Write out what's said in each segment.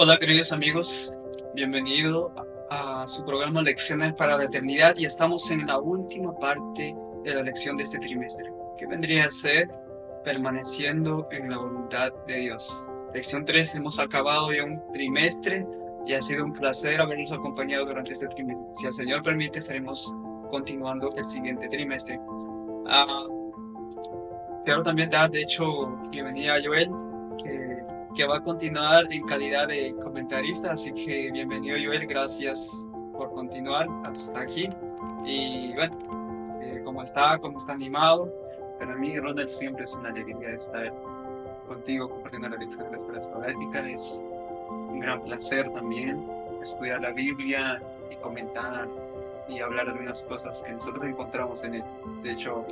Hola queridos amigos, bienvenido a su programa Lecciones para la Eternidad y estamos en la última parte de la lección de este trimestre, que vendría a ser permaneciendo en la voluntad de Dios. Lección 3, hemos acabado ya un trimestre y ha sido un placer habernos acompañado durante este trimestre. Si el Señor permite, estaremos continuando el siguiente trimestre. Ah, Quiero también dar, de hecho, bienvenida a Joel, que va a continuar en calidad de comentarista, así que bienvenido Joel, gracias por continuar hasta aquí. Y bueno, ¿cómo está animado? Para mí, Ronald, siempre es una alegría estar contigo compartiendo la lección de la escuela sabática. Es un gran placer también estudiar la Biblia y comentar y hablar algunas cosas que nosotros encontramos en él. De hecho,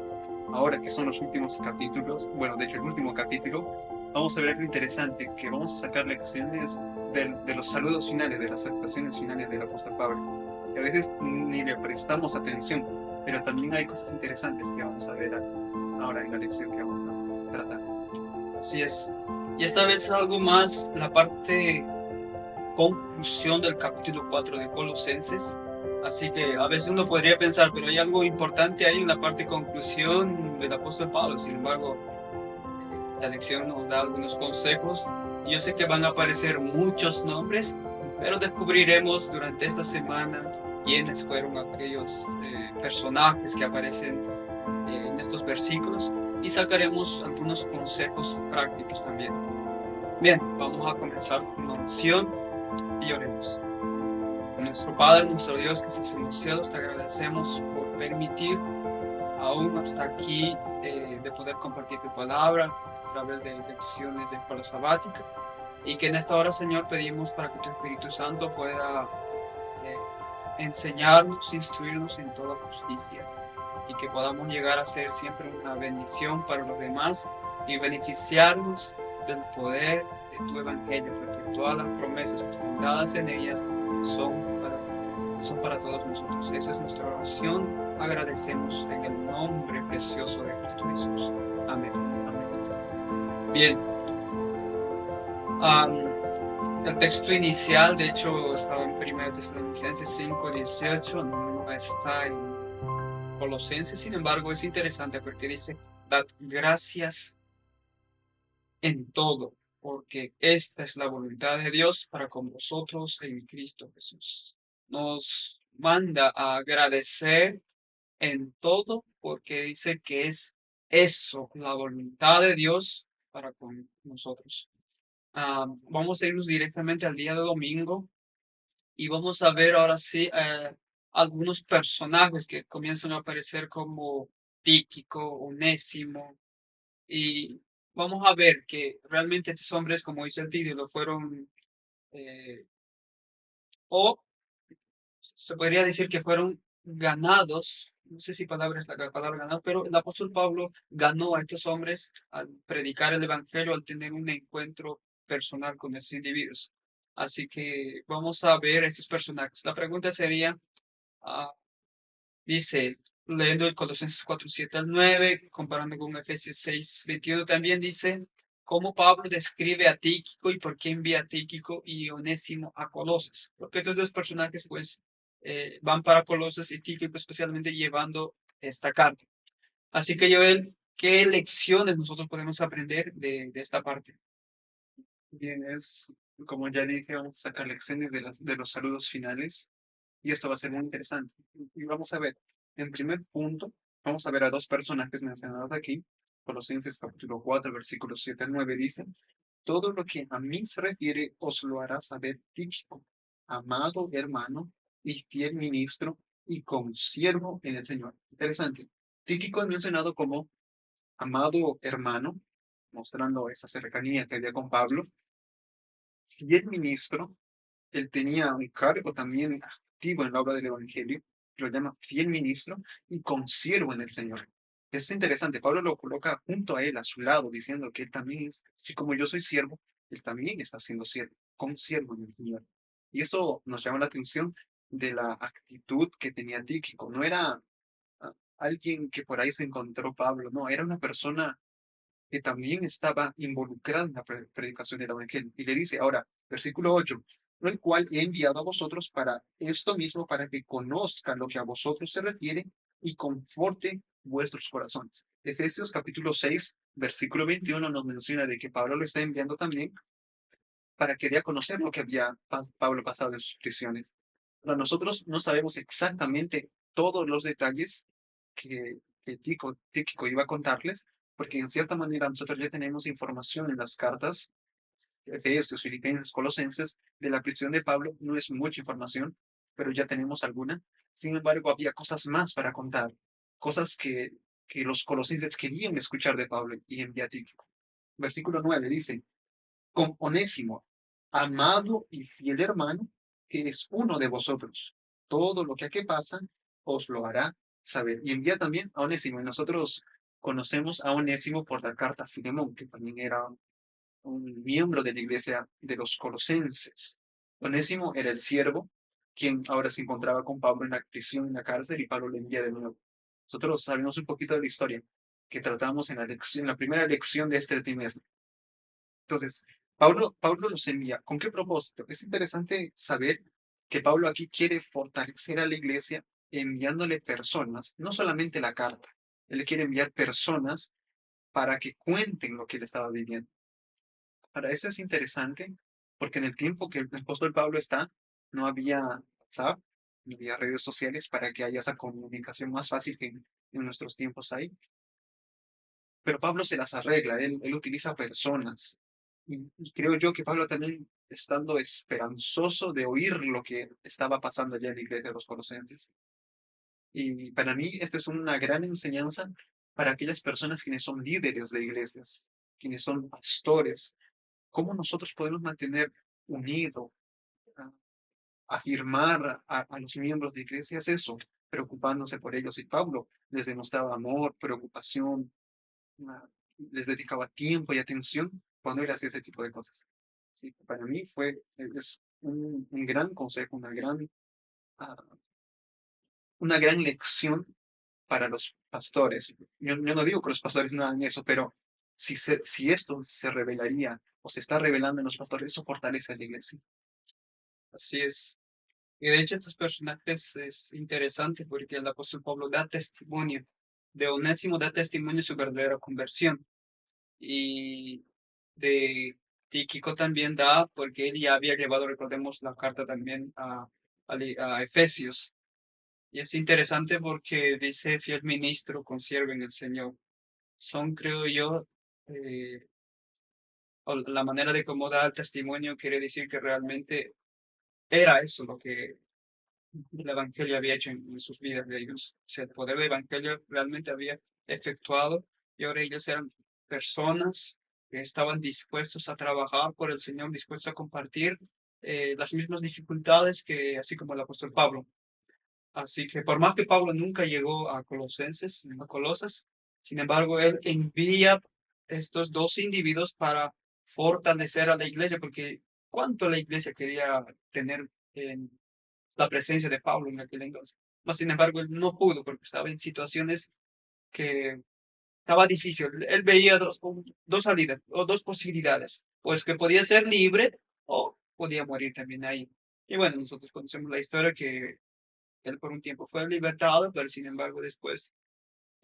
ahora que son los últimos capítulos, bueno, de hecho el último capítulo, vamos a ver algo interesante, que vamos a sacar lecciones de los saludos finales, de las actuaciones finales del apóstol Pablo. Que a veces ni le prestamos atención, pero también hay cosas interesantes que vamos a ver ahora en la lección que vamos a tratar. Así es. Y esta vez algo más, la parte conclusión del capítulo 4 de Colosenses. Así que a veces uno podría pensar, pero hay algo importante ahí en la parte conclusión del apóstol Pablo. Sin embargo, la lección nos da algunos consejos. Yo sé que van a aparecer muchos nombres, pero descubriremos durante esta semana quiénes fueron aquellos personajes que aparecen en estos versículos y sacaremos algunos consejos prácticos también. Bien, vamos a comenzar con una oración y oremos. Nuestro Padre, nuestro Dios que estás en los cielos, te agradecemos por permitir aún hasta aquí de poder compartir tu palabra a través de lecciones de escuela sabática y que en esta hora, Señor, pedimos para que tu Espíritu Santo pueda eh, enseñarnos, instruirnos en toda justicia y que podamos llegar a ser siempre una bendición para los demás y beneficiarnos del poder de tu Evangelio, porque todas las promesas que están dadas en ellas son para todos nosotros. Esa es nuestra oración. Agradecemos en el nombre precioso de Cristo Jesús. Amén. Amén. Bien. El texto inicial, de hecho, estaba en 1 Tesalonicenses 5:18, no está en Colosenses, sin embargo, es interesante porque dice, dad gracias en todo, porque esta es la voluntad de Dios para con vosotros en Cristo Jesús. Nos manda a agradecer en todo porque dice que es eso, la voluntad de Dios para con nosotros. Vamos a irnos directamente al día de domingo y vamos a ver ahora sí algunos personajes que comienzan a aparecer como Tíquico, Onésimo, y vamos a ver que realmente estos hombres, como dice el título, fueron, eh, o se podría decir que fueron ganados, no sé si palabra es la palabra ganado, pero el apóstol Pablo ganó a estos hombres al predicar el evangelio, al tener un encuentro personal con estos individuos. Así que vamos a ver a estos personajes. La pregunta sería, ah, dice, leyendo el Colosenses 4:7 al 9, comparando con Efesios 6:21, también dice cómo Pablo describe a Tíquico y por qué envía a Tíquico y Onésimo a Colosas. Porque estos dos personajes, pues, van para Colosas y Tíquico especialmente llevando esta carta. Así que, Joel, ¿qué lecciones nosotros podemos aprender de esta parte? Bien, como ya dije, vamos a sacar lecciones de los saludos finales y esto va a ser muy interesante. Y vamos a ver, en primer punto, vamos a ver a dos personajes mencionados aquí. Colosenses capítulo 4, versículos 7 al 9 dice, todo lo que a mí se refiere os lo hará saber Tíquico, amado hermano y fiel ministro y consiervo en el Señor. Interesante. Tíquico es mencionado como amado hermano, mostrando esa cercanía que había con Pablo, fiel ministro. Él tenía un cargo también activo en la obra del Evangelio, lo llama fiel ministro y consiervo en el Señor. Es interesante, Pablo lo coloca junto a él, a su lado, diciendo que él también es, así como yo soy siervo, él también está siendo siervo, consiervo en el Señor. Y eso nos llama la atención de la actitud que tenía Tíquico. No era alguien que por ahí se encontró Pablo, no, era una persona que también estaba involucrada en la predicación del Evangelio. Y le dice, ahora, Versículo 8, el cual he enviado a vosotros para esto mismo, para que conozcan lo que a vosotros se refiere y conforte vuestros corazones. Efesios capítulo 6, versículo 21 nos menciona de que Pablo lo está enviando también para que dé a conocer lo que había Pablo pasado en sus prisiones. Pero nosotros no sabemos exactamente todos los detalles que Tíquico iba a contarles, porque en cierta manera nosotros ya tenemos información en las cartas, Efesios, Filipenses, Colosenses, de la prisión de Pablo. No es mucha información, pero ya tenemos alguna. Sin embargo, había cosas más para contar, cosas que los colosenses querían escuchar de Pablo y envía a Tíquico. Versículo 9 dice, con Onésimo, amado y fiel hermano, que es uno de vosotros. Todo lo que aquí pasa os lo hará saber. Y envía también a Onésimo. Y nosotros conocemos a Onésimo por la carta a Filemón, que también era un miembro de la iglesia de los colosenses. Onésimo era el siervo, quien ahora se encontraba con Pablo en la prisión, en la cárcel, y Pablo le envía de nuevo. Nosotros sabemos un poquito de la historia que tratamos en la primera lección de este trimestre. Entonces, Pablo los envía. ¿Con qué propósito? Es interesante saber que Pablo aquí quiere fortalecer a la iglesia enviándole personas, no solamente la carta, él quiere enviar personas para que cuenten lo que él estaba viviendo. Para eso es interesante, porque en el tiempo que el apóstol Pablo está, no había WhatsApp, no había redes sociales para que haya esa comunicación más fácil que en nuestros tiempos hay. Pero Pablo se las arregla, él utiliza personas. Y creo yo que Pablo también estando esperanzoso de oír lo que estaba pasando allá en la iglesia de los colosenses. Y para mí esto es una gran enseñanza para aquellas personas quienes son líderes de iglesias, quienes son pastores. ¿Cómo nosotros podemos mantener unido, a- afirmar a los miembros de iglesias eso, preocupándose por ellos? Y Pablo les demostraba amor, preocupación, ah, les dedicaba tiempo y atención cuando él hacía ese tipo de cosas. Sí, para mí es un gran consejo, ah, una gran lección para los pastores. Yo no digo que los pastores no hagan eso, pero si esto se revelaría o se está revelando en los pastores, eso fortalece a la iglesia. Así es. Y de hecho, estos personajes es interesante porque el apóstol Pablo da testimonio, de Onésimo da testimonio de su verdadera conversión. Y de Tíquico también da, porque él ya había llevado, recordemos, la carta también a Efesios. Y es interesante porque dice fiel ministro, consiervo en el Señor. Son, creo yo, eh, o la manera de cómo da el testimonio quiere decir que realmente era eso lo que el Evangelio había hecho en sus vidas de ellos. O sea, el poder del Evangelio realmente había efectuado y ahora ellos eran personas que estaban dispuestos a trabajar por el Señor, dispuestos a compartir las mismas dificultades que así como el apóstol Pablo. Así que por más que Pablo nunca llegó a Colosenses, a Colosas, sin embargo, él envía estos dos individuos para fortalecer a la iglesia, porque cuánto la iglesia quería tener en la presencia de Pablo en aquel entonces. Mas, sin embargo, él no pudo porque estaba en situaciones que estaba difícil. Él veía dos salidas o dos posibilidades, pues que podía ser libre o podía morir también ahí. Y bueno, nosotros conocemos la historia que él por un tiempo fue libertado, pero sin embargo después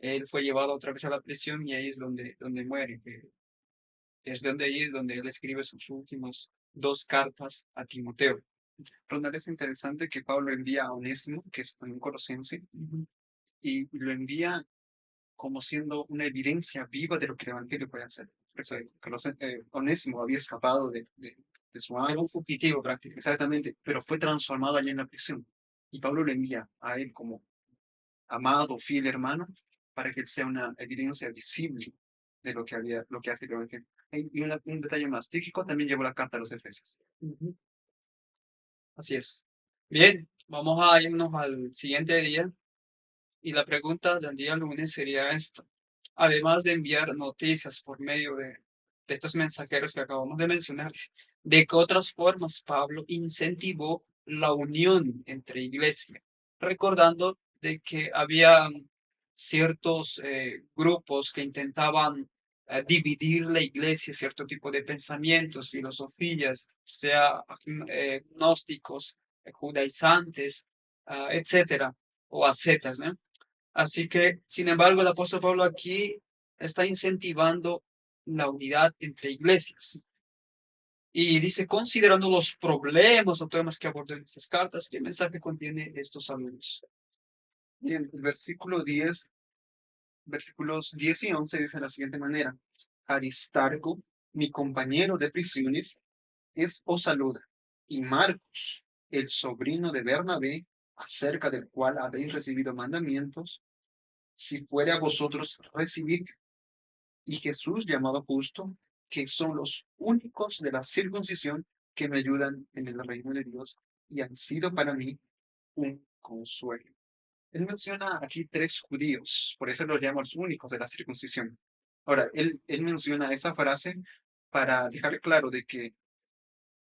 él fue llevado otra vez a la prisión y ahí es donde muere, que es donde ahí es donde él escribe sus últimas dos cartas a Timoteo. Ronald, es interesante que Pablo envía a Onésimo, que es un colosense, y lo envía como siendo una evidencia viva de lo que el Evangelio puede hacer. Onésimo había escapado de su Era amo, un fugitivo prácticamente. exactamente, pero fue transformado allá en la prisión. Y Pablo lo envía a él como amado, fiel hermano, para que él sea una evidencia visible de lo que hace el Evangelio. Y un detalle más, Tíquico también llevó la carta a los Efesios. Así es. Bien, vamos a irnos al siguiente día y la pregunta del día lunes sería esta. Además de enviar noticias por medio de estos mensajeros que acabamos de mencionar, ¿de qué otras formas Pablo incentivó la unión entre iglesia? Recordando de que había ciertos grupos que intentaban dividir la iglesia, cierto tipo de pensamientos, filosofías, sea gnósticos, judaizantes, etcétera, o ascetas, ¿no? Así que, sin embargo, el apóstol Pablo aquí está incentivando la unidad entre iglesias. Y dice, considerando los problemas o temas que abordó en estas cartas, ¿qué mensaje contiene estos saludos? Bien, el versículo 10, versículos 10 y 11 dice de la siguiente manera: Aristarco, mi compañero de prisiones, os saluda, y Marcos, el sobrino de Bernabé, acerca del cual habéis recibido mandamientos, si fuere a vosotros, recibid, y Jesús llamado justo, que son los únicos de la circuncisión que me ayudan en el reino de Dios y han sido para mí un consuelo. Él menciona aquí tres judíos, por eso los llama los únicos de la circuncisión. Ahora, él menciona esa frase para dejar claro de que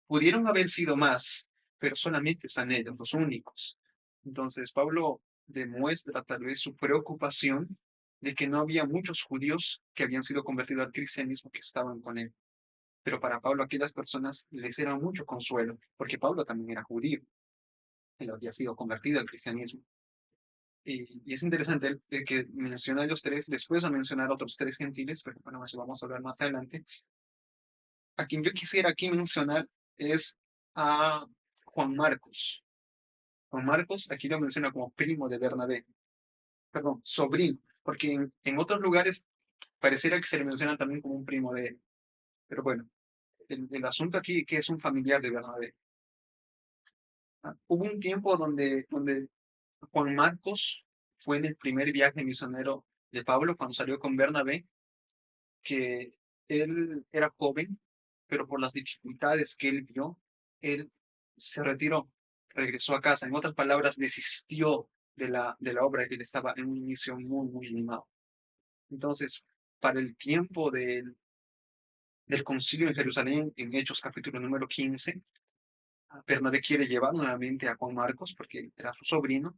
pudieron haber sido más, pero solamente están ellos, los únicos. Entonces, Pablo demuestra tal vez su preocupación de que no había muchos judíos que habían sido convertidos al cristianismo que estaban con él. Pero para Pablo aquellas personas les era mucho consuelo, porque Pablo también era judío, él había sido convertido al cristianismo. Y es interesante que menciona a los tres, después va a mencionar a otros tres gentiles, pero bueno, eso vamos a hablar más adelante. A quien yo quisiera aquí mencionar es a Juan Marcos. Juan Marcos aquí lo menciona como primo de Bernabé, perdón, sobrino, porque en otros lugares pareciera que se le menciona también como un primo de él. Pero bueno, el asunto aquí es que es un familiar de Bernabé. Hubo un tiempo donde Juan Marcos fue en el primer viaje misionero de Pablo cuando salió con Bernabé, que él era joven, pero por las dificultades que él vio, él se retiró, regresó a casa. En otras palabras, desistió de la obra que él estaba en un inicio muy, muy animado. Entonces, para el tiempo del concilio en Jerusalén, en Hechos capítulo número 15, Bernabé quiere llevar nuevamente a Juan Marcos porque era su sobrino,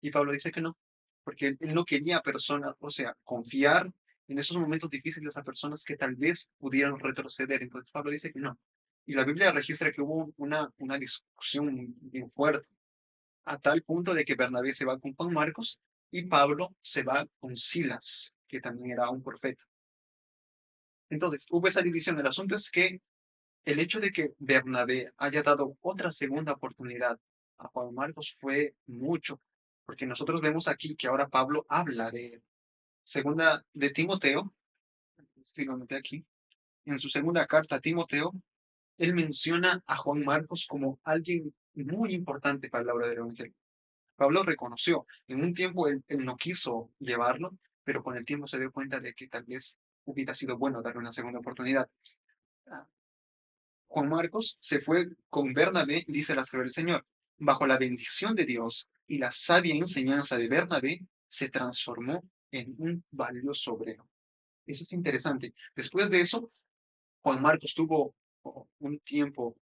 y Pablo dice que no, porque él no quería personas, o sea, confiar en esos momentos difíciles a personas que tal vez pudieran retroceder. Entonces Pablo dice que no. Y la Biblia registra que hubo una discusión bien fuerte, a tal punto de que Bernabé se va con Juan Marcos y Pablo se va con Silas, que también era un profeta. Entonces hubo esa división. El asunto es que el hecho de que Bernabé haya dado otra segunda oportunidad a Juan Marcos fue mucho, porque nosotros vemos aquí que ahora Pablo habla de segunda de Timoteo, si lo noté aquí, en su segunda carta a Timoteo, él menciona a Juan Marcos como alguien muy importante para la obra del Evangelio. Pablo reconoció, en un tiempo él no quiso llevarlo, pero con el tiempo se dio cuenta de que tal vez hubiera sido bueno darle una segunda oportunidad. Juan Marcos se fue con Bernabé, dice la palabra del Señor. Bajo la bendición de Dios y la sabia enseñanza de Bernabé, se transformó en un valioso obrero. Eso es interesante. Después de eso, Juan Marcos estuvo un tiempo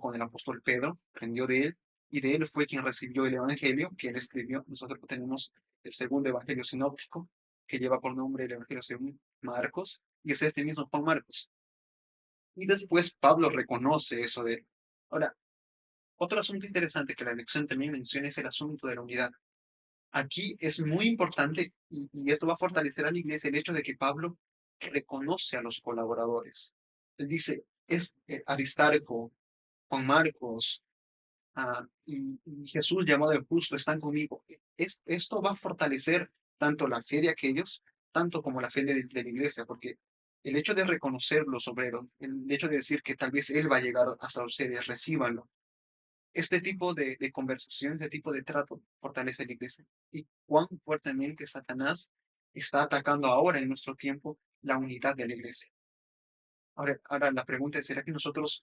con el apóstol Pedro, aprendió de él, y de él fue quien recibió el evangelio que él escribió. Nosotros tenemos el segundo evangelio sinóptico, que lleva por nombre el evangelio según Marcos, y es este mismo Juan Marcos. Y después Pablo reconoce eso de él. Ahora, otro asunto interesante que la lección también menciona es el asunto de la unidad. Aquí es muy importante, y esto va a fortalecer a la iglesia, el hecho de que Pablo reconoce a los colaboradores. Él dice, Aristarco, Juan Marcos, y Jesús llamado el justo están conmigo. Esto va a fortalecer tanto la fe de aquellos, tanto como la fe de la iglesia, porque el hecho de reconocer los obreros, el hecho de decir que tal vez Él va a llegar hasta ustedes, recíbanlo. Este tipo de conversación, este tipo de trato fortalece la iglesia. Y cuán fuertemente Satanás está atacando ahora en nuestro tiempo la unidad de la iglesia. Ahora la pregunta es, ¿será que nosotros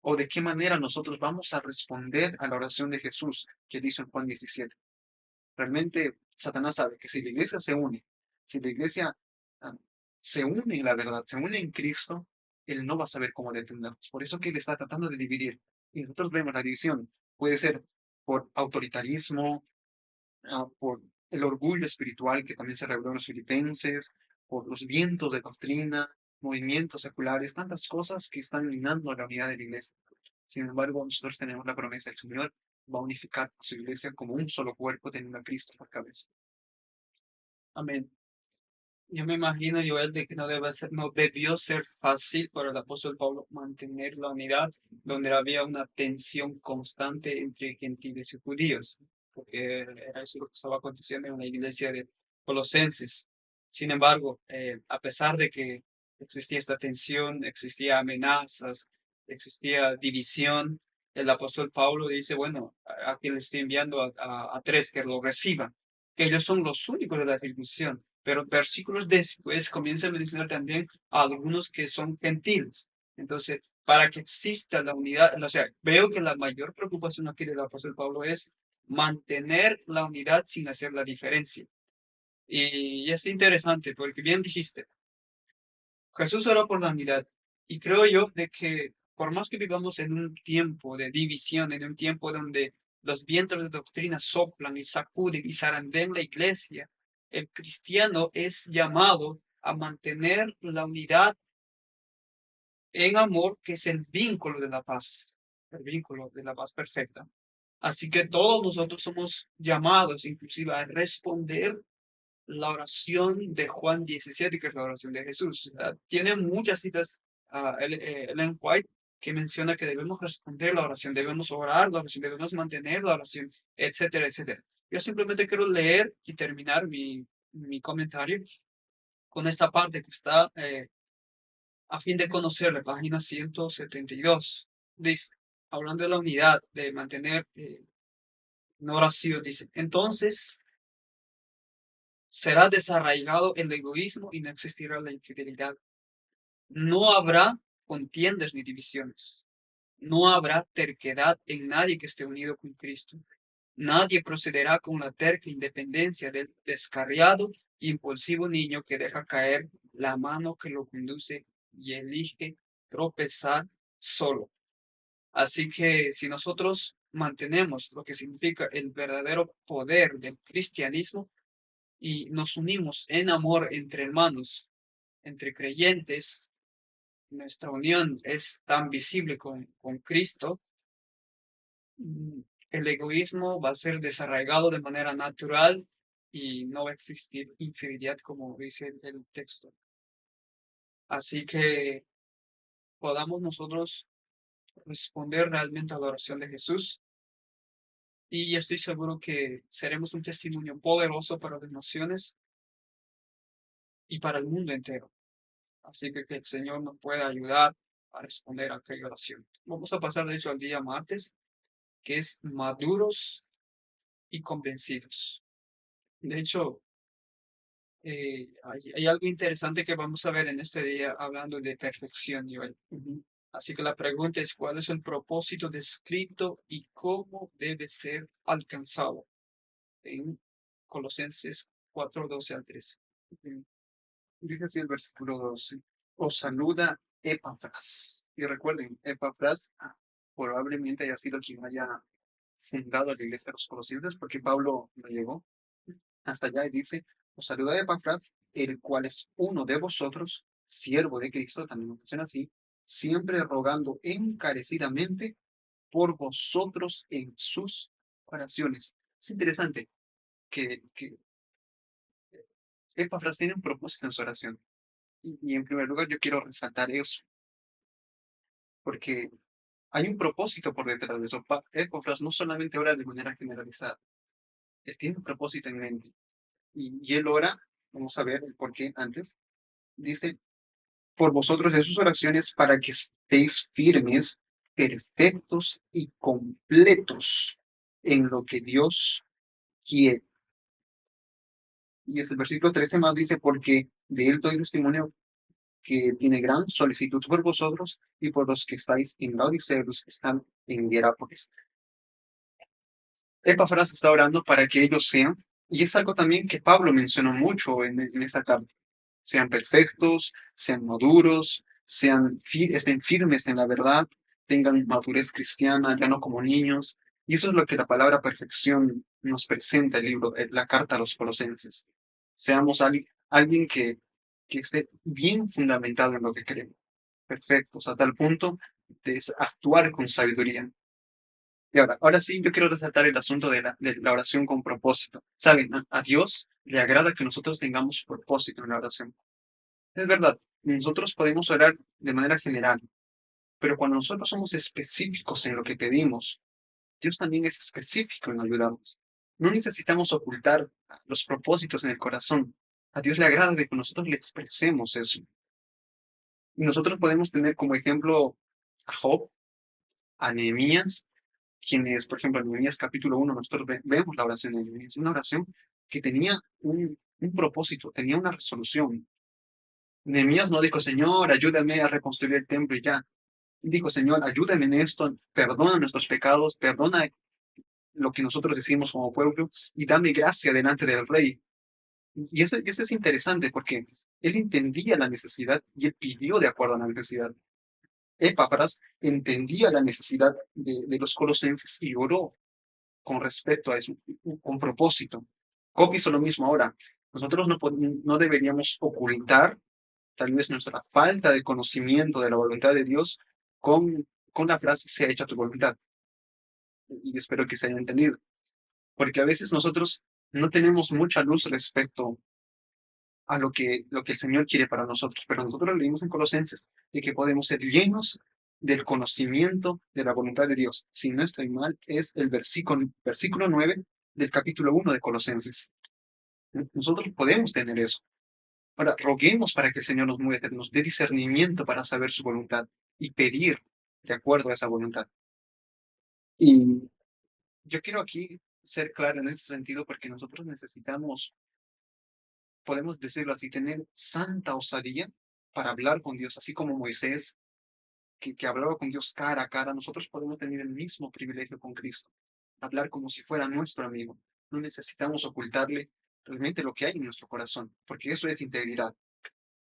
o de qué manera nosotros vamos a responder a la oración de Jesús que dice en Juan 17? Realmente Satanás sabe que si la iglesia se une, si la iglesia ah, se une en la verdad, se une en Cristo, él no va a saber cómo detenernos. Por eso que él está tratando de dividir. Y nosotros vemos la división. Puede ser por autoritarismo, por el orgullo espiritual que también se reveló en los filipenses, por los vientos de doctrina, movimientos seculares, tantas cosas que están minando la unidad de la iglesia. Sin embargo, nosotros tenemos la promesa del Señor va a unificar a su iglesia como un solo cuerpo, teniendo a Cristo por cabeza. Amén. Yo me imagino, Joel, de que no debió ser fácil para el apóstol Pablo mantener la unidad, donde había una tensión constante entre gentiles y judíos, porque era eso lo que estaba aconteciendo en la iglesia de Colosenses. Sin embargo, a pesar de que existía esta tensión, existía amenazas, existía división, el apóstol Pablo dice, bueno, aquí le estoy enviando a tres que lo reciban, que ellos son los únicos de la circuncisión, pero versículos después comienza a mencionar también a algunos que son gentiles. Entonces, para que exista la unidad, o sea, veo que la mayor preocupación aquí del apóstol Pablo es mantener la unidad sin hacer la diferencia. Y es interesante porque bien dijiste, Jesús oró por la unidad y creo yo de que por más que vivamos en un tiempo de división, en un tiempo donde los vientos de doctrina soplan y sacuden y zarandean la iglesia, el cristiano es llamado a mantener la unidad en amor, que es el vínculo de la paz, el vínculo de la paz perfecta. Así que todos nosotros somos llamados inclusive a responder la oración de Juan 17, que es la oración de Jesús. Tiene muchas citas Ellen White que menciona que debemos responder la oración, debemos orar la oración, debemos mantener la oración, etcétera, etcétera. Yo simplemente quiero leer y terminar mi comentario con esta parte que está a fin de conocer la página 172. Dice, hablando de la unidad, de mantener una oración, dice, entonces será desarraigado el egoísmo y no existirá la infidelidad. No habrá contiendas ni divisiones. No habrá terquedad en nadie que esté unido con Cristo. Nadie procederá con la terca independencia del descarriado e impulsivo niño que deja caer la mano que lo conduce y elige tropezar solo. Así que si nosotros mantenemos lo que significa el verdadero poder del cristianismo, y nos unimos en amor entre hermanos, entre creyentes, nuestra unión es tan visible con Cristo, el egoísmo va a ser desarraigado de manera natural y no va a existir infidelidad como dice el texto. Así que podamos nosotros responder realmente a la oración de Jesús y estoy seguro que seremos un testimonio poderoso para las naciones y para el mundo entero. Así que el Señor nos pueda ayudar a responder a aquella oración. Vamos a pasar, de hecho, al día martes, que es maduros y convencidos. De hecho, hay algo interesante que vamos a ver en este día hablando de perfección, Joel. Así que la pregunta es, ¿cuál es el propósito descrito y cómo debe ser alcanzado? En Colosenses 4:12-13. Dice así el versículo 12. Os saluda Epafras. Y recuerden, Epafras probablemente haya sido quien haya fundado la iglesia de los Colosenses, porque Pablo no llegó hasta allá y dice, os saluda Epafras, el cual es uno de vosotros, siervo de Cristo, también lo menciona así, siempre rogando encarecidamente por vosotros en sus oraciones. Es interesante que Epafras tiene un propósito en su oración. Y en primer lugar yo quiero resaltar eso, porque hay un propósito por detrás de eso. Epafras no solamente ora de manera generalizada, él tiene un propósito en mente. Y él ora, vamos a ver el por qué antes, dice, por vosotros de sus oraciones para que estéis firmes, perfectos y completos en lo que Dios quiere. Y es el versículo 13 más dice, porque de él doy testimonio que tiene gran solicitud por vosotros y por los que estáis en la Odisea, los que están en Hierápolis. Epafras está orando para que ellos sean, y es algo también que Pablo mencionó mucho en esta carta, sean perfectos, sean maduros, estén firmes en la verdad, tengan madurez cristiana, ya no como niños. Y eso es lo que la palabra perfección nos presenta el libro, la carta a los Colosenses. Seamos alguien que que esté bien fundamentado en lo que creemos. Perfectos, a tal punto de actuar con sabiduría. Y ahora sí, yo quiero resaltar el asunto de la oración con propósito. Saben, a Dios le agrada que nosotros tengamos propósito en la oración. Es verdad, nosotros podemos orar de manera general, pero cuando nosotros somos específicos en lo que pedimos, Dios también es específico en ayudarnos. No necesitamos ocultar los propósitos en el corazón. A Dios le agrada de que nosotros le expresemos eso. Y nosotros podemos tener como ejemplo a Job, a Nehemías, quienes, por ejemplo, en Nehemías capítulo 1, nosotros vemos la oración de Nehemías, una oración que tenía un propósito, tenía una resolución. Nehemías no dijo, Señor, ayúdame a reconstruir el templo y ya. Dijo, Señor, ayúdame en esto, perdona nuestros pecados, perdona lo que nosotros hicimos como pueblo y dame gracia delante del rey. Y eso es interesante porque él entendía la necesidad y él pidió de acuerdo a la necesidad. Epafras entendía la necesidad de los colosenses y oró con respecto a eso, con propósito. Job hizo lo mismo ahora. Nosotros no deberíamos ocultar tal vez nuestra falta de conocimiento de la voluntad de Dios con la frase sea hecha tu voluntad. Y espero que se haya entendido. Porque a veces nosotros no tenemos mucha luz respecto a lo que el Señor quiere para nosotros, pero nosotros leímos en Colosenses de que podemos ser llenos del conocimiento de la voluntad de Dios. Si no estoy mal, es el versículo 9 del capítulo 1 de Colosenses. Nosotros podemos tener eso. Ahora, roguemos para que el Señor nos muestre, nos dé discernimiento para saber su voluntad y pedir de acuerdo a esa voluntad. Y yo quiero aquí ser claro en ese sentido porque nosotros necesitamos, podemos decirlo así, tener santa osadía para hablar con Dios, así como Moisés, que hablaba con Dios cara a cara. Nosotros podemos tener el mismo privilegio con Cristo, hablar como si fuera nuestro amigo. No necesitamos ocultarle realmente lo que hay en nuestro corazón, porque eso es integridad.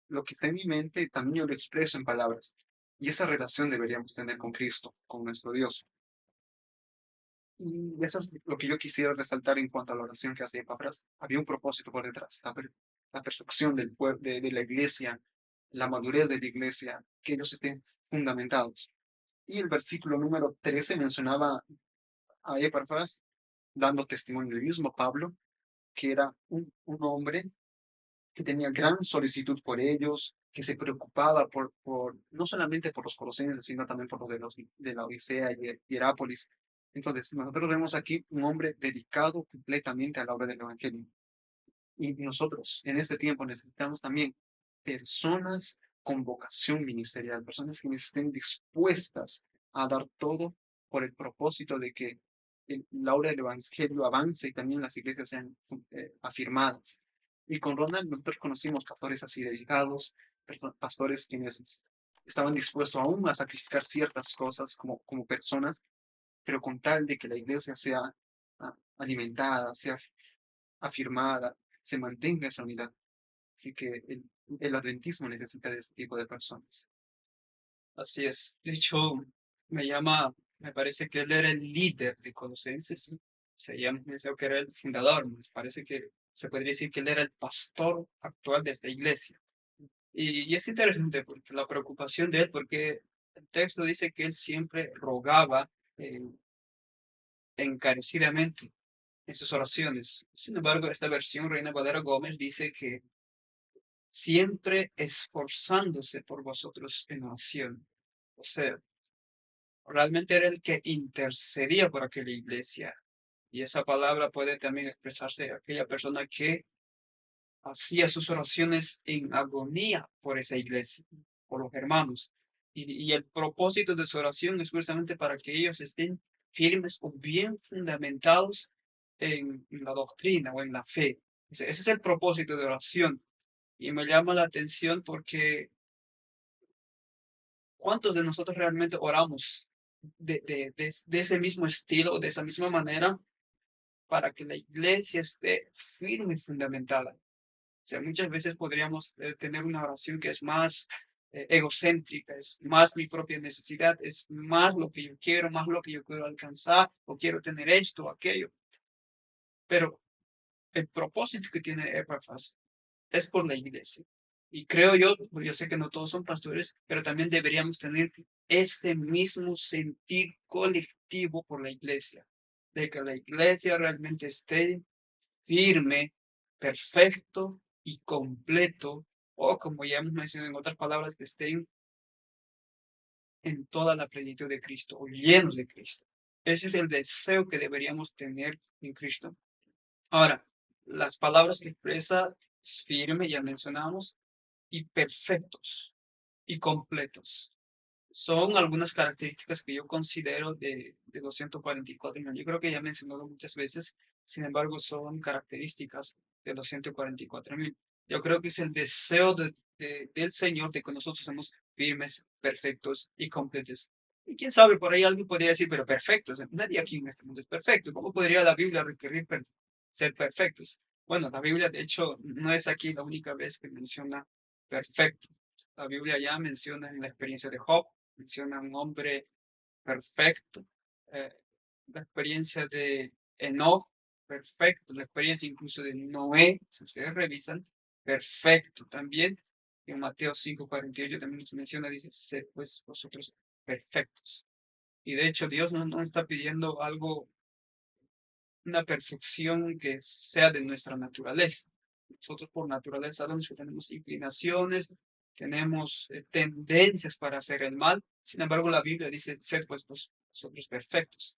Lo que está en mi mente también yo lo expreso en palabras. Y esa relación deberíamos tener con Cristo, con nuestro Dios. Y eso es lo que yo quisiera resaltar en cuanto a la oración que hace Epafras. Había un propósito por detrás, la perfección del pueblo, de la iglesia, la madurez de la iglesia, que ellos estén fundamentados. Y el versículo número 13 mencionaba a Epafras dando testimonio del mismo Pablo, que era un hombre que tenía gran solicitud por ellos, que se preocupaba no solamente por los colosenses, sino también por los de la Odisea y Hierápolis. Entonces, nosotros vemos aquí un hombre dedicado completamente a la obra del Evangelio. Y nosotros en este tiempo necesitamos también personas con vocación ministerial, personas que estén dispuestas a dar todo por el propósito de que la obra del Evangelio avance y también las iglesias sean afirmadas. Y con Ronald nosotros conocimos pastores así dedicados, pastores quienes estaban dispuestos aún a sacrificar ciertas cosas como personas, pero con tal de que la iglesia sea alimentada, sea afirmada, se mantenga esa unidad. Así que el adventismo necesita de ese tipo de personas. Así es. De hecho, me parece que él era el líder de Colosenses. Pensaba que era el fundador. Me parece que se podría decir que él era el pastor actual de esta iglesia. Y es interesante porque la preocupación de él, porque el texto dice que él siempre rogaba eh, encarecidamente en sus oraciones. Sin embargo, esta versión Reina Valera Gómez dice que siempre esforzándose por vosotros en oración. O sea, realmente era el que intercedía por aquella iglesia. Y esa palabra puede también expresarse de aquella persona que hacía sus oraciones en agonía por esa iglesia, por los hermanos. Y el propósito de su oración es justamente para que ellos estén firmes o bien fundamentados en la doctrina o en la fe. Ese es el propósito de oración. Y me llama la atención porque ¿cuántos de nosotros realmente oramos de ese mismo estilo, de esa misma manera, para que la iglesia esté firme y fundamentada? O sea, muchas veces podríamos tener una oración que es más egocéntrica, es más mi propia necesidad, es más lo que yo quiero, más lo que yo quiero alcanzar, o quiero tener esto o aquello. Pero el propósito que tiene Epafras es por la iglesia. Y creo yo sé que no todos son pastores, pero también deberíamos tener este mismo sentir colectivo por la iglesia, de que la iglesia realmente esté firme, perfecto y completo, o como ya hemos mencionado en otras palabras, que estén en toda la plenitud de Cristo o llenos de Cristo. Ese es el deseo que deberíamos tener en Cristo. Ahora, las palabras que expresa firme, ya mencionamos, y perfectos y completos. Son algunas características que yo considero de los 144.000. Yo creo que ya he mencionado muchas veces, sin embargo, son características de los 144.000. Yo creo que es el deseo del Señor de que nosotros seamos firmes, perfectos y completos. Y quién sabe, por ahí alguien podría decir, pero perfectos. Nadie aquí en este mundo es perfecto. ¿Cómo podría la Biblia requerir ser perfectos? Bueno, la Biblia, de hecho, no es aquí la única vez que menciona perfecto. La Biblia ya menciona en la experiencia de Job, menciona a un hombre perfecto, eh, la experiencia de Enoch, perfecto, la experiencia incluso de Noé, si ustedes revisan, perfecto también. En Mateo 5:48 también nos menciona, dice, sed pues vosotros perfectos. Y de hecho Dios no está pidiendo algo, una perfección que sea de nuestra naturaleza. Nosotros por naturaleza sabemos que tenemos inclinaciones, tenemos tendencias para hacer el mal. Sin embargo, la Biblia dice ser pues vosotros perfectos.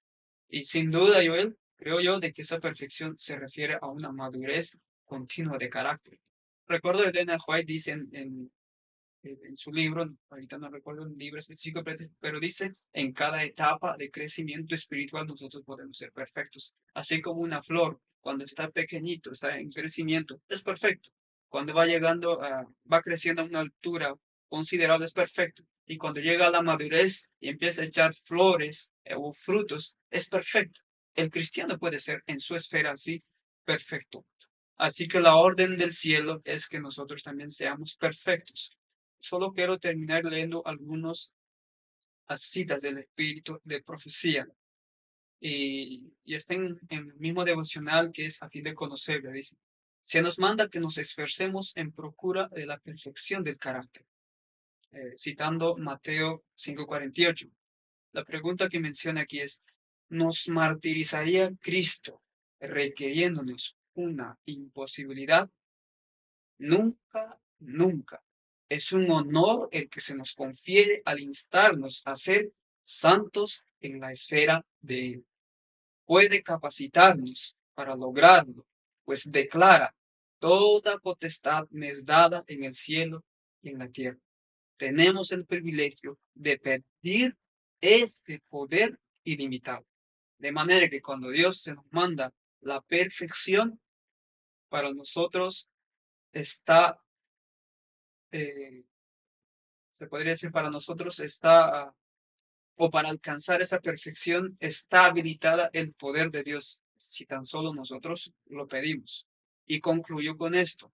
Y sin duda, Joel, creo yo de que esa perfección se refiere a una madurez continua de carácter. Recuerdo que Elena White dice en su libro, ahorita no recuerdo el libro específico, pero dice, en cada etapa de crecimiento espiritual nosotros podemos ser perfectos. Así como una flor, cuando está pequeñito, está en crecimiento, es perfecto. Cuando va creciendo a una altura considerable, es perfecto. Y cuando llega a la madurez y empieza a echar flores o frutos, es perfecto. El cristiano puede ser en su esfera así, perfecto. Así que la orden del cielo es que nosotros también seamos perfectos. Solo quiero terminar leyendo algunas citas del Espíritu de profecía. Y está en el mismo devocional que es a fin de conocerle. Dice, se nos manda que nos esforcemos en procura de la perfección del carácter. Citando Mateo 5:48. La pregunta que menciona aquí es, ¿nos martirizaría Cristo requiriéndonos una imposibilidad? Nunca, nunca. Es un honor el que se nos confiere al instarnos a ser santos en la esfera de Él. Puede capacitarnos para lograrlo, pues declara, toda potestad me es dada en el cielo y en la tierra. Tenemos el privilegio de pedir este poder ilimitado. De manera que cuando Dios se nos manda la perfección, para nosotros está eh, se podría decir para nosotros está, o para alcanzar esa perfección, está habilitada el poder de Dios, si tan solo nosotros lo pedimos. Y concluyó con esto.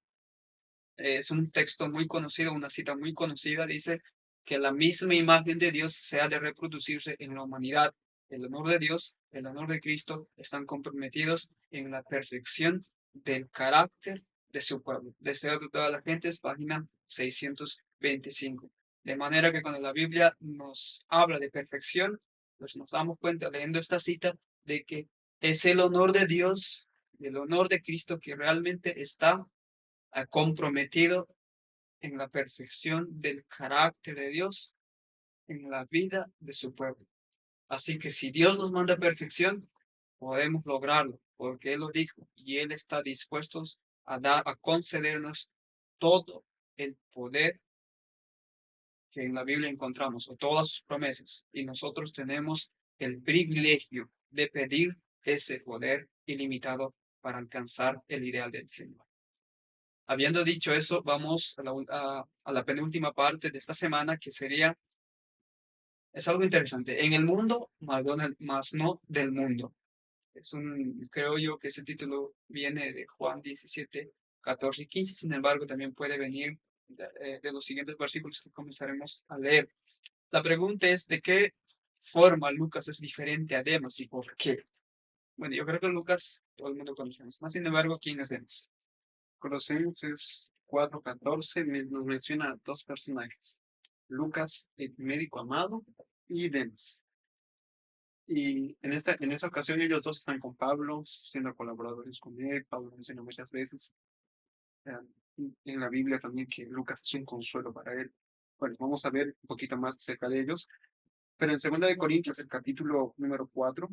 Es un texto muy conocido, una cita muy conocida, dice que la misma imagen de Dios se ha de reproducirse en la humanidad. El honor de Dios, el honor de Cristo están comprometidos en la perfección del carácter de su pueblo. Deseo de todas las gentes, página 625. De manera que cuando la Biblia nos habla de perfección, pues nos damos cuenta leyendo esta cita de que es el honor de Dios, el honor de Cristo que realmente está comprometido en la perfección del carácter de Dios en la vida de su pueblo. Así que si Dios nos manda perfección, podemos lograrlo, porque Él lo dijo y Él está dispuesto a concedernos todo el poder que en la Biblia encontramos, o todas sus promesas, y nosotros tenemos el privilegio de pedir ese poder ilimitado para alcanzar el ideal del Señor. Habiendo dicho eso, vamos a la penúltima parte de esta semana, que sería, es algo interesante, en el mundo, más no del mundo. Creo yo que ese título viene de Juan 17, 14 y 15, sin embargo, también puede venir de los siguientes versículos que comenzaremos a leer. La pregunta es, ¿de qué forma Lucas es diferente a Demas y por qué? Bueno, yo creo que Lucas, todo el mundo conoce más, sin embargo, ¿quién es Demas? Colosenses 4:14 nos menciona dos personajes, Lucas, el médico amado, y Demas. Y en esta ocasión ellos dos están con Pablo, siendo colaboradores con él. Pablo menciona muchas veces eh, en la Biblia también que Lucas es un consuelo para él. Bueno, vamos a ver un poquito más acerca de ellos. Pero en 2 Corintios, el capítulo número 4,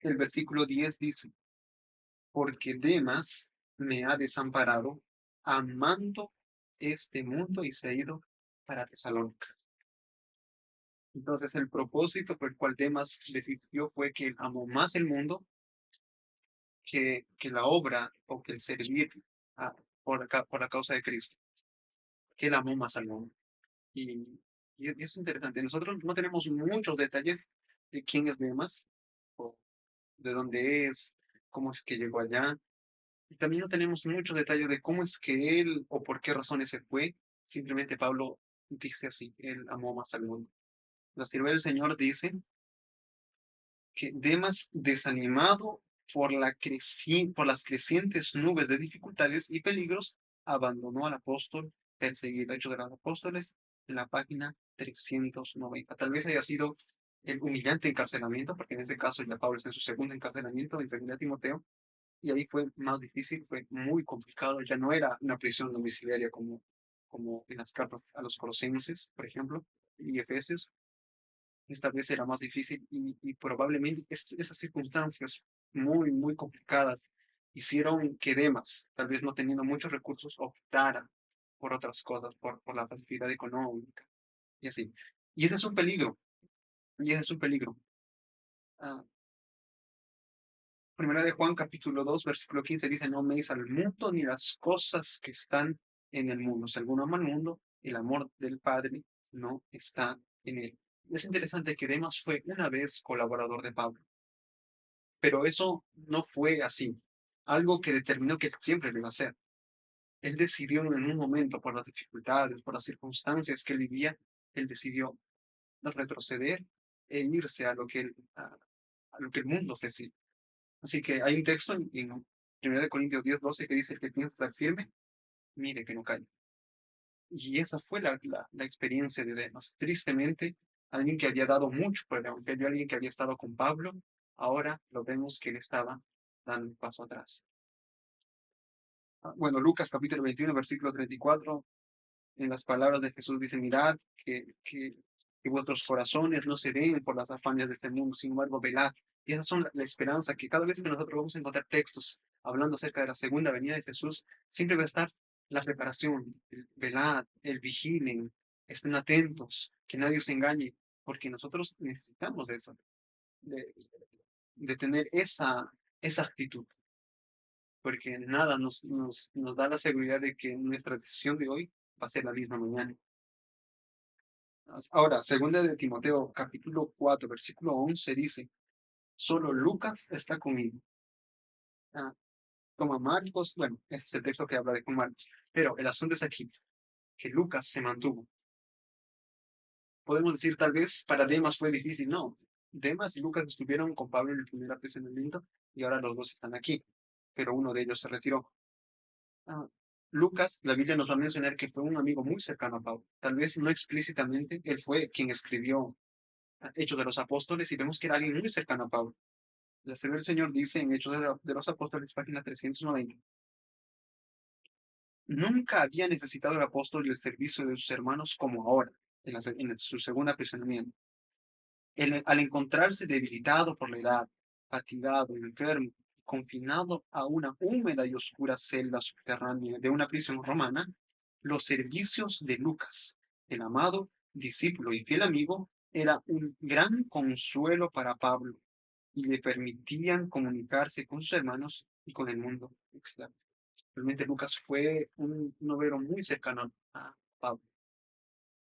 el versículo 10 dice, porque Demas me ha desamparado, amando este mundo y se ha ido para Tesalónica. Entonces, el propósito por el cual Demas desistió fue que él amó más el mundo que la obra o que el servir por la causa de Cristo, que él amó más al mundo. Y, y es interesante. Nosotros no tenemos muchos detalles de quién es Demas, o de dónde es, cómo es que llegó allá. Y también no tenemos muchos detalles de cómo es que él o por qué razones se fue. Simplemente Pablo dice así, él amó más al mundo. La sierva del Señor dice que Demas, desanimado por las crecientes nubes de dificultades y peligros, abandonó al apóstol perseguido. Hecho de los Apóstoles, en la página 390. Tal vez haya sido el humillante encarcelamiento, porque en este caso ya Pablo está en su segundo encarcelamiento, en 2 Timoteo, y ahí fue más difícil, fue muy complicado. Ya no era una prisión domiciliaria como en las cartas a los Colosenses, por ejemplo, y Efesios. Esta vez era más difícil y probablemente esas circunstancias muy complicadas hicieron que Demas, tal vez no teniendo muchos recursos, optara por otras cosas, por la facilidad económica y así. Y ese es un peligro, y ese es un peligro. Ah, Primera de Juan, capítulo 2 versículo 15 dice, no améis al mundo ni las cosas que están en el mundo. Si alguno ama al mundo, el amor del Padre no está en él. Es interesante que Demas fue una vez colaborador de Pablo, pero eso no fue así. Algo que determinó que siempre lo iba a hacer. Él decidió en un momento, por las dificultades, por las circunstancias que él vivía, él decidió retroceder e irse a lo que el mundo ofrecía. Así que hay un texto en 1 Corintios 10:12 que dice, el que piensa estar firme, mire que no cae. Y esa fue la experiencia de Demas. Tristemente, alguien que había dado mucho por el Evangelio, alguien que había estado con Pablo, ahora lo vemos que él estaba dando un paso atrás. Bueno, Lucas capítulo 21, versículo 34, en las palabras de Jesús dice, mirad que vuestros corazones no se den por las afanes de este mundo, sin embargo, velad. Y esas son la esperanza, que cada vez que nosotros vamos a encontrar textos hablando acerca de la segunda venida de Jesús, siempre va a estar la preparación, el velad, el vigilen, estén atentos, que nadie os engañe, porque nosotros necesitamos de eso, de, de tener esa actitud, porque nada nos da la seguridad de que nuestra decisión de hoy va a ser la misma mañana. Ahora, segunda de Timoteo, capítulo 4, versículo 11 dice, solo Lucas está conmigo. Ah, Toma Marcos, bueno, ese es el texto que habla de con Marcos, pero el asunto es aquí, que Lucas se mantuvo. Podemos decir, tal vez para Demas fue difícil, no. Demas y Lucas estuvieron con Pablo en el primer aprisionamiento y ahora los dos están aquí, pero uno de ellos se retiró. Ah, Lucas, la Biblia nos va a mencionar que fue un amigo muy cercano a Pablo. Tal vez no explícitamente, él fue quien escribió Hechos de los Apóstoles y vemos que era alguien muy cercano a Pablo. La Señora del Señor dice en Hechos de los Apóstoles, página 390, nunca había necesitado el apóstol el servicio de sus hermanos como ahora, en su segundo aprisionamiento. Al encontrarse debilitado por la edad, fatigado, enfermo, confinado a una húmeda y oscura celda subterránea de una prisión romana, los servicios de Lucas, el amado discípulo y fiel amigo, era un gran consuelo para Pablo y le permitían comunicarse con sus hermanos y con el mundo externo. Realmente Lucas fue un obrero muy cercano a Pablo.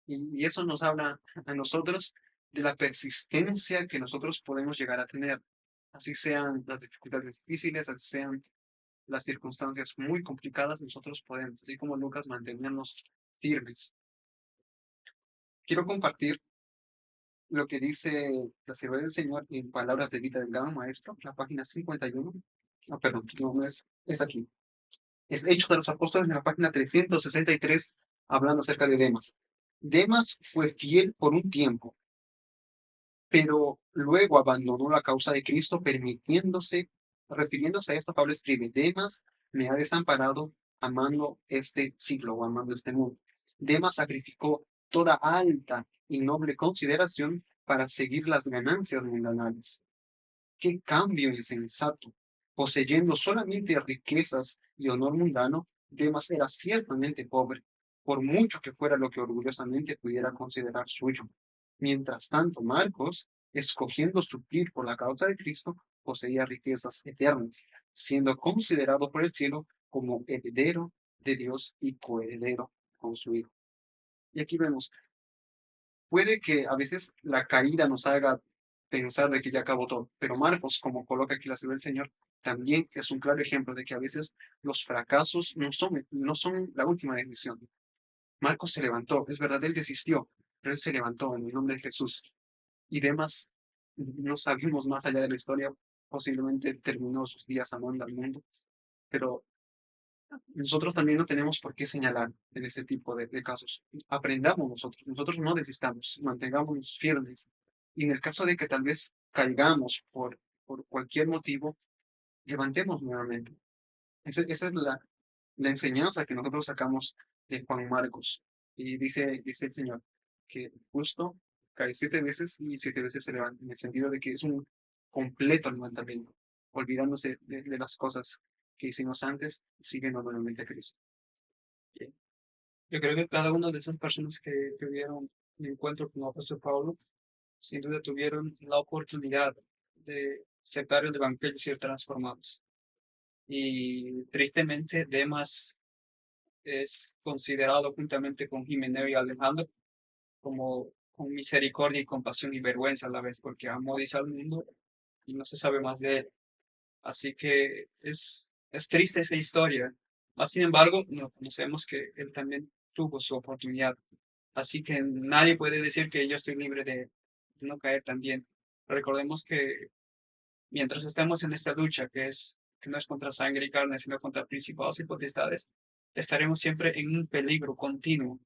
Y eso nos habla a nosotros de la persistencia que nosotros podemos llegar a tener, así sean las dificultades difíciles, así sean las circunstancias muy complicadas, nosotros podemos, así como Lucas, mantenernos firmes. Quiero compartir lo que dice la sierva del Señor en Palabras de Vida del Gran Maestro, la página 51. Perdón, no es aquí. Es Hechos de los Apóstoles en la página 363, hablando acerca de Demas. Demas fue fiel por un tiempo, pero luego abandonó la causa de Cristo, refiriéndose a esto, Pablo escribe, Demas me ha desamparado amando este siglo o amando este mundo. Demas sacrificó toda alta y noble consideración para seguir las ganancias mundanales. ¡Qué cambio insensato! Poseyendo solamente riquezas y honor mundano, Demas era ciertamente pobre, por mucho que fuera lo que orgullosamente pudiera considerar suyo. Mientras tanto, Marcos, escogiendo sufrir por la causa de Cristo, poseía riquezas eternas, siendo considerado por el cielo como heredero de Dios y coheredero con su Hijo. Y aquí vemos, puede que a veces la caída nos haga pensar de que ya acabó todo, pero Marcos, como coloca aquí la ciudad del Señor, también es un claro ejemplo de que a veces los fracasos no son la última decisión. Marcos se levantó, es verdad, él desistió, pero él se levantó en el nombre de Jesús. Y demás, no sabemos más allá de la historia, posiblemente terminó sus días amando al mundo, pero nosotros también no tenemos por qué señalar en este tipo de casos. Aprendamos nosotros no desistamos, mantengámonos firmes. Y en el caso de que tal vez caigamos por cualquier motivo, levantemos nuevamente. Esa es la enseñanza que nosotros sacamos de Juan Marcos. Y dice el Señor que justo cae 7 veces y 7 veces se levanta, en el sentido de que es un completo levantamiento, olvidándose de las cosas que hicimos antes, siguiendo nuevamente a Cristo. Bien. Yo creo que cada una de esas personas que tuvieron un encuentro con el apóstol Pablo, sin duda tuvieron la oportunidad de aceptar el evangelio y ser transformados. Y tristemente, Demas es considerado juntamente con Himeneo y Alejandro como con misericordia y compasión y vergüenza a la vez, porque amó, dice, al mundo y no se sabe más de él. Así que es triste esa historia. Mas, sin embargo, no conocemos que él también tuvo su oportunidad. Así que nadie puede decir que yo estoy libre de no caer también. Recordemos que mientras estemos en esta lucha, que no es contra sangre y carne, sino contra principados y potestades, estaremos siempre en un peligro continuo.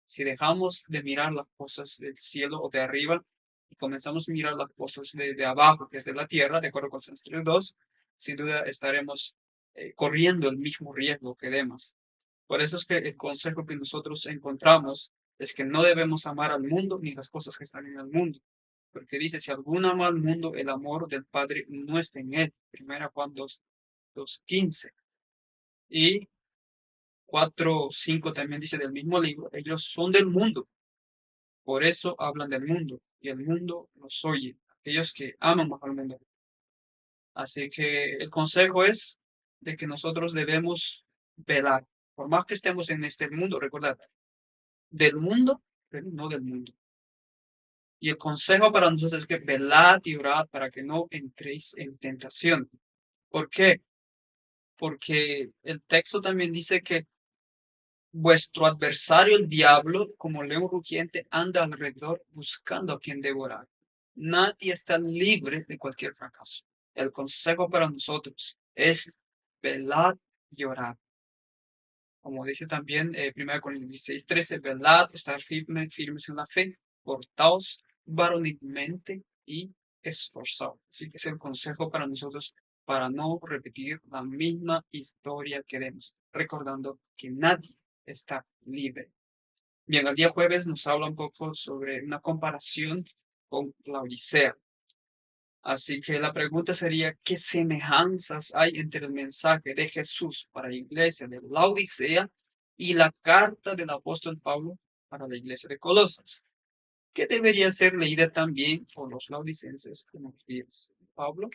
Si dejamos de mirar las cosas del cielo o de arriba y comenzamos a mirar las cosas de abajo, que es de la tierra, de acuerdo con San 2, sin duda estaremos corriendo el mismo riesgo que demás. Por eso es que el consejo que nosotros encontramos es que no debemos amar al mundo ni las cosas que están en el mundo. Porque dice, si alguno ama al mundo, el amor del Padre no está en él. Primera Juan 2:15. Y 4:5 también dice del mismo libro, ellos son del mundo, por eso hablan del mundo, y el mundo los oye, aquellos que aman al mundo. Así que el consejo es de que nosotros debemos velar, por más que estemos en este mundo, recordad, del mundo, pero no del mundo. Y el consejo para nosotros es que velad y orad para que no entréis en tentación. ¿Por qué? Porque el texto también dice que vuestro adversario, el diablo, como león rugiente, anda alrededor buscando a quien devorar. Nadie está libre de cualquier fracaso. El consejo para nosotros es velad y orad. Como dice también 1 Corintios 16:13, velad, estar firmes en la fe, portaos varonilmente y esforzados. Así que es el consejo para nosotros para no repetir la misma historia que demos, recordando que nadie está libre. Bien, el día jueves nos habla un poco sobre una comparación con la Odisea. Así que la pregunta sería, ¿qué semejanzas hay entre el mensaje de Jesús para la iglesia de la Odisea y la carta del apóstol Pablo para la iglesia de Colosas? Que debería ser leída también por los laodicenses como es Pablo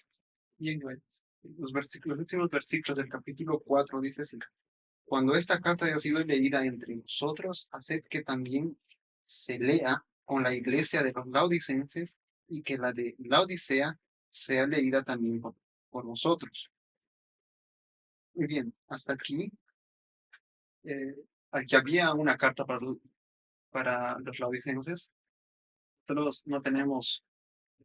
y en Los últimos versículos del capítulo 4 dice así. Cuando esta carta haya sido leída entre nosotros, haced que también se lea con la iglesia de los laodicenses y que la de Laodicea sea leída también por nosotros. Muy bien, hasta aquí había una carta para los laodicenses. Nosotros no tenemos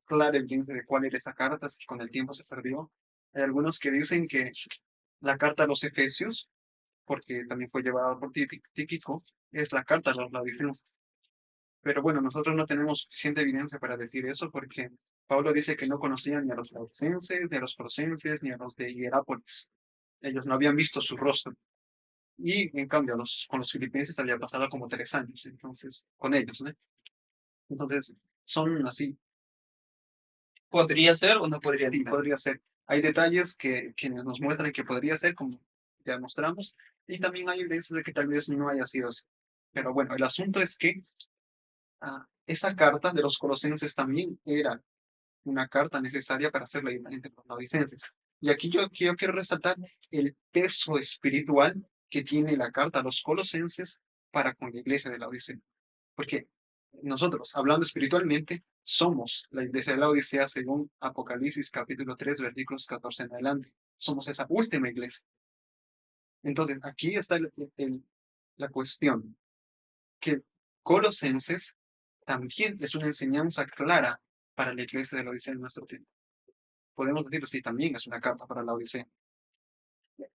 clara evidencia de cuál era esa carta, si con el tiempo se perdió. Hay algunos que dicen que la carta a los Efesios porque también fue llevada por Tíquico, es la carta a los laodicenses. Pero bueno, nosotros no tenemos suficiente evidencia para decir eso porque Pablo dice que no conocían ni a los laodicenses, ni a los colosenses, ni a los de Hierápolis. Ellos no habían visto su rostro. Y en cambio, con los filipenses había pasado como 3 años, entonces, con ellos, ¿no? Entonces, son así. ¿Podría ser o no podría Sí, ser? podría ser. Hay detalles que nos muestran que podría ser, como ya mostramos, y también hay evidencias de que tal vez no haya sido así. Pero bueno, el asunto es que esa carta de los colosenses también era una carta necesaria para hacer la entre los laodicenses. Y aquí yo quiero resaltar el peso espiritual que tiene la carta a los colosenses para con la iglesia de la Odisea. Porque nosotros, hablando espiritualmente, somos la iglesia de la Odisea según Apocalipsis capítulo 3 versículos 14 en adelante. Somos esa última iglesia. Entonces, aquí está la cuestión, que Colosenses también es una enseñanza clara para la iglesia de la Odisea en nuestro tiempo. Podemos decirlo, sí, también es una carta para la Odisea.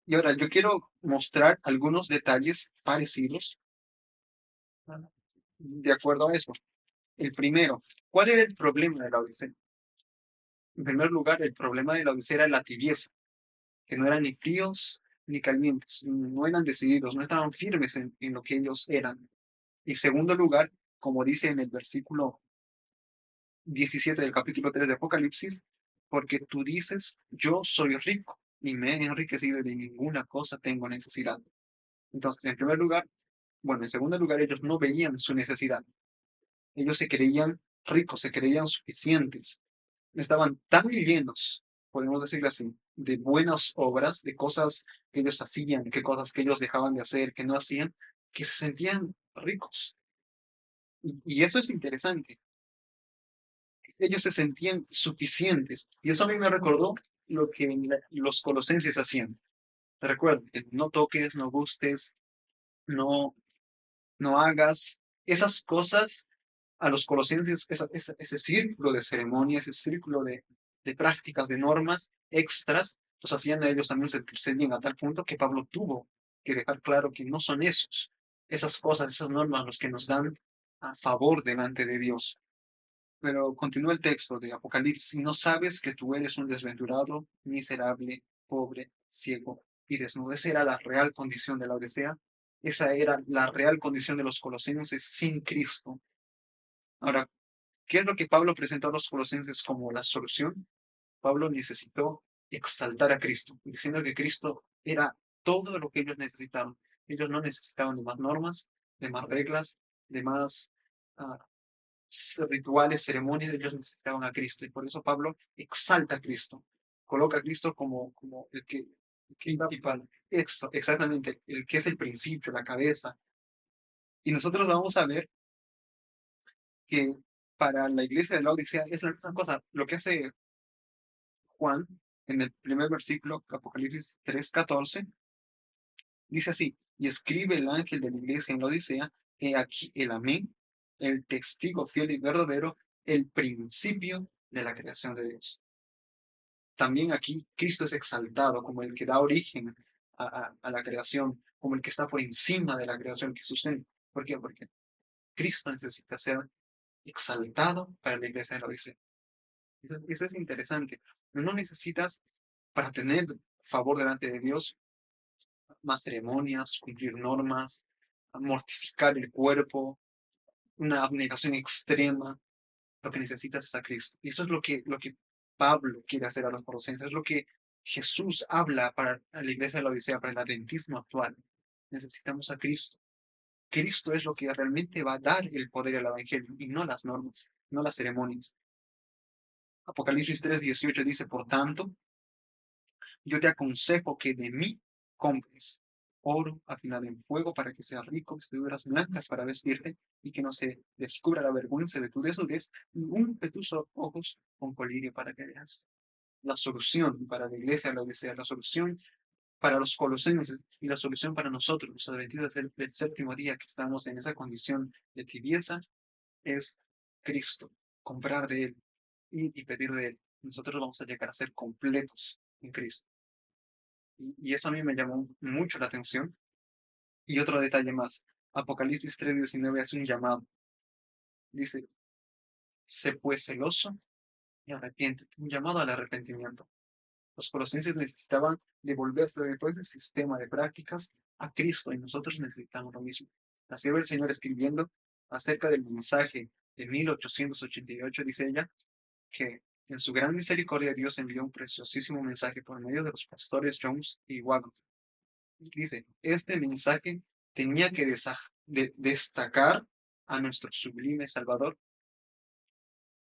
Y ahora yo quiero mostrar algunos detalles parecidos de acuerdo a eso. El primero, ¿cuál era el problema de la Odisea? En primer lugar, el problema de la Odisea era la tibieza, que no eran ni fríos ni calientes, no eran decididos, no estaban firmes en lo que ellos eran. Y segundo lugar, como dice en el versículo 17 del capítulo 3 de Apocalipsis, porque tú dices, yo soy rico y me he enriquecido y de ninguna cosa tengo necesidad. Entonces, en primer lugar, bueno, en segundo lugar, ellos no veían su necesidad. Ellos se creían ricos, se creían suficientes. Estaban tan llenos, podemos decirlo así, de buenas obras, de cosas que ellos hacían, que cosas que ellos dejaban de hacer, que no hacían, que se sentían ricos. Y eso es interesante. Ellos se sentían suficientes. Y eso a mí me recordó lo que los colosenses hacían. Recuerden, no toques, no gustes, no, no hagas esas cosas a los colosenses, ese círculo de ceremonias, ese círculo de prácticas, de normas extras, los hacían a ellos también sentirse bien a tal punto que Pablo tuvo que dejar claro que no son esas cosas, esas normas los que nos dan a favor delante de Dios. Pero continúa el texto de Apocalipsis, no sabes que tú eres un desventurado, miserable, pobre, ciego y desnudo. Esa era la real condición de la Odisea. Esa era la real condición de los colosenses sin Cristo. Ahora, ¿qué es lo que Pablo presentó a los colosenses como la solución? Pablo necesitó exaltar a Cristo, diciendo que Cristo era todo lo que ellos necesitaban. Ellos no necesitaban de más normas, de más reglas, de más uh, rituales, ceremonias, ellos necesitaban a Cristo. Y por eso Pablo exalta a Cristo, coloca a Cristo como el que exactamente, el que es el principio, la cabeza. Y nosotros vamos a ver que para la iglesia de la Odisea es la misma cosa. Lo que hace Juan en el primer versículo, Apocalipsis 3:14, dice así, y escribe el ángel de la iglesia en la Odisea, he aquí el amén, el testigo fiel y verdadero, el principio de la creación de Dios. También aquí Cristo es exaltado como el que da origen a la creación, como el que está por encima de la creación que sustenta. ¿Por qué? Porque Cristo necesita ser exaltado para la iglesia de la Odisea. Eso es interesante. No necesitas, para tener favor delante de Dios, más ceremonias, cumplir normas, mortificar el cuerpo, una abnegación extrema. Lo que necesitas es a Cristo. Y eso es lo que Pablo quiere hacer a los colosenses, es lo que Jesús habla para la iglesia de la Odisea, para el adventismo actual. Necesitamos a Cristo. Cristo es lo que realmente va a dar el poder al evangelio y no las normas, no las ceremonias. Apocalipsis 3:18 dice, por tanto, yo te aconsejo que de mí compres oro afinado en fuego para que seas rico, vestiduras blancas para vestirte y que no se descubra la vergüenza de tu desnudez y unte tus ojos con colirio para que veas. La solución para la iglesia, la odisea, la solución para los colosenses y la solución para nosotros, los adventistas del séptimo día que estamos en esa condición de tibieza, es Cristo, comprar de Él y pedir de Él. Nosotros vamos a llegar a ser completos en Cristo. Y eso a mí me llamó mucho la atención Y otro detalle más, Apocalipsis 3:19 hace un llamado. Dice, sé pues celoso y arrepiéntete, un llamado al arrepentimiento. Los colosenses necesitaban devolverse de todo ese sistema de prácticas a Cristo y nosotros necesitamos lo mismo. Así ve el Señor escribiendo acerca del mensaje de 1888, dice ella, que en su gran misericordia Dios envió un preciosísimo mensaje por medio de los pastores Jones y Wagner. Dice, este mensaje tenía que destacar a nuestro sublime Salvador,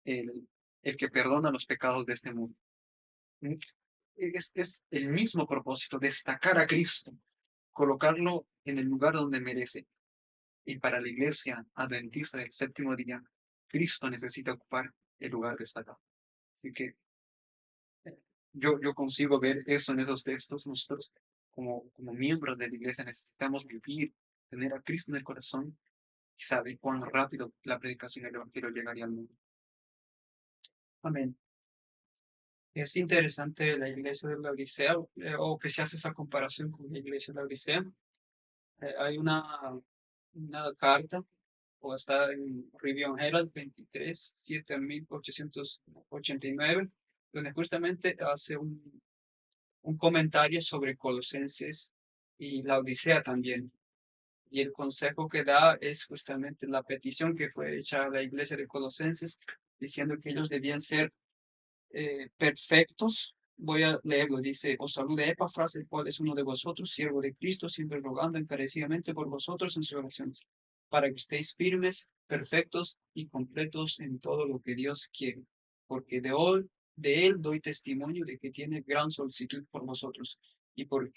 el, el que perdona los pecados de este mundo. Es el mismo propósito, destacar a Cristo, colocarlo en el lugar donde merece. Y para la iglesia adventista del séptimo día, Cristo necesita ocupar el lugar destacado. Así que yo consigo ver eso en esos textos. Nosotros, como miembros de la iglesia, necesitamos vivir, tener a Cristo en el corazón y saber cuán rápido la predicación del Evangelio llegaría al mundo. Amén. Es interesante la iglesia de la Odisea, o que se hace esa comparación con la iglesia de la Odisea. Hay una carta, o está en Review Herald 23/7889, donde justamente hace un comentario sobre Colosenses y la Odisea también. Y el consejo que da es justamente la petición que fue hecha a la iglesia de Colosenses, diciendo que ellos debían ser perfectos. Voy a leerlo. Dice: os saluda Epafras, el cual es uno de vosotros, siervo de Cristo, siempre rogando encarecidamente por vosotros en sus oraciones, para que estéis firmes, perfectos y completos en todo lo que Dios quiere. Porque de él doy testimonio de que tiene gran solicitud por vosotros, y por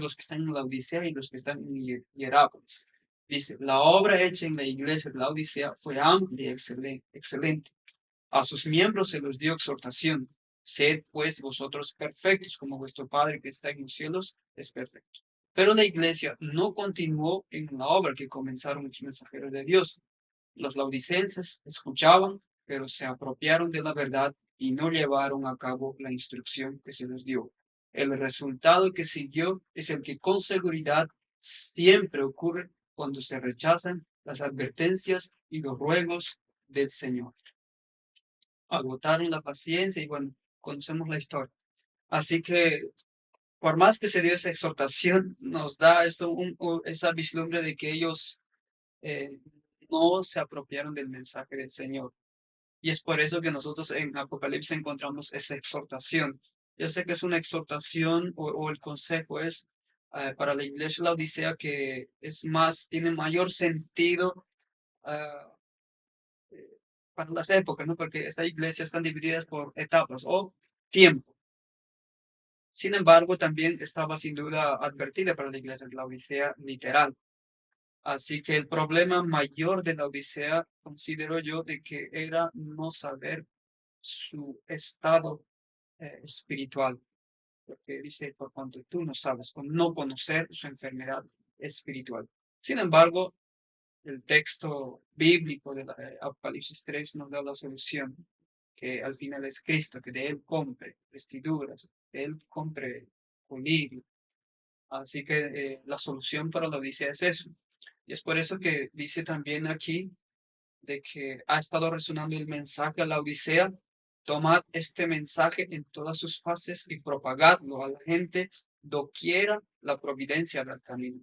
los que están en la Odisea y los que están en Hierápolis. Dice: la obra hecha en la iglesia de la Odisea fue amplia y excelente. A sus miembros se los dio exhortación: sed pues vosotros perfectos, como vuestro Padre que está en los cielos es perfecto. Pero la iglesia no continuó en la obra que comenzaron los mensajeros de Dios. Los laodicenses escuchaban, pero se apropiaron de la verdad y no llevaron a cabo la instrucción que se les dio. El resultado que siguió es el que con seguridad siempre ocurre cuando se rechazan las advertencias y los ruegos del Señor. Agotaron la paciencia y bueno, conocemos la historia. Así que por más que se dio esa exhortación, nos da esto esa vislumbre de que ellos no se apropiaron del mensaje del Señor. Y es por eso que nosotros en Apocalipsis encontramos esa exhortación. Yo sé que es una exhortación o el consejo es para la iglesia de la Odisea, que es más, tiene mayor sentido para las épocas, ¿no? Porque estas iglesias están divididas por etapas o tiempo. Sin embargo, también estaba sin duda advertida para la iglesia de la Odisea literal. Así que el problema mayor de la Odisea, considero yo, de que era no saber su estado espiritual. Porque dice, por cuanto tú no sabes, con no conocer su enfermedad espiritual. Sin embargo, el texto bíblico de Apocalipsis 3 nos da la solución, que al final es Cristo, que de él compre vestiduras, de él compre colirio. Así que la solución para la Odisea es eso. Y es por eso que dice también aquí de que ha estado resonando el mensaje a la Odisea: tomad este mensaje en todas sus fases y propagadlo a la gente doquiera la providencia del camino.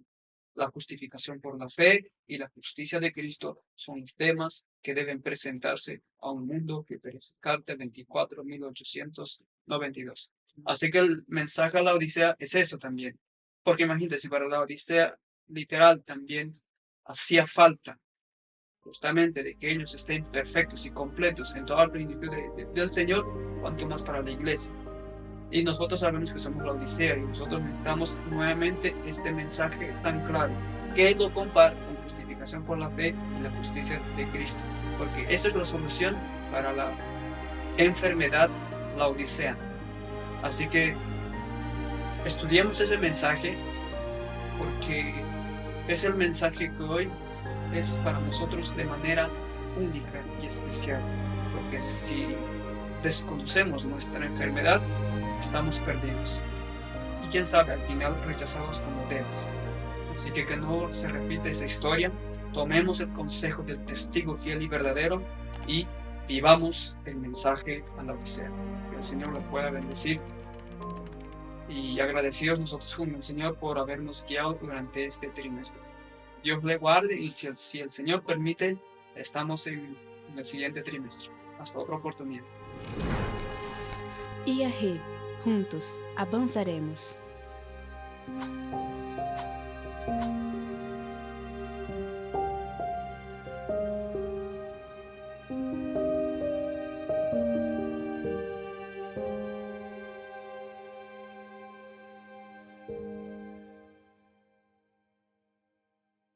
La justificación por la fe y la justicia de Cristo son los temas que deben presentarse a un mundo que perece. Carta 24/1892. Así que el mensaje a la Odisea es eso también. Porque imagínate, si para la Odisea literal también hacía falta justamente de que ellos estén perfectos y completos en toda la plenitud del Señor, cuanto más para la iglesia. Y nosotros sabemos que somos la Odisea y nosotros necesitamos nuevamente este mensaje tan claro, que lo compara con justificación por la fe y la justicia de Cristo, porque esa es la solución para la enfermedad laodiceana. Así que estudiemos ese mensaje, porque es el mensaje que hoy es para nosotros de manera única y especial, porque si desconocemos nuestra enfermedad, estamos perdidos y quién sabe, al final rechazados como Demas. Así que no se repita esa historia. Tomemos el consejo del testigo fiel y verdadero y vivamos el mensaje a la Odisea. Que el Señor lo pueda bendecir. Y agradecidos nosotros con el Señor por habernos guiado durante este trimestre. Dios le guarde y si el Señor permite, estamos en el siguiente trimestre. Hasta otra oportunidad. IAG, juntos avanzaremos.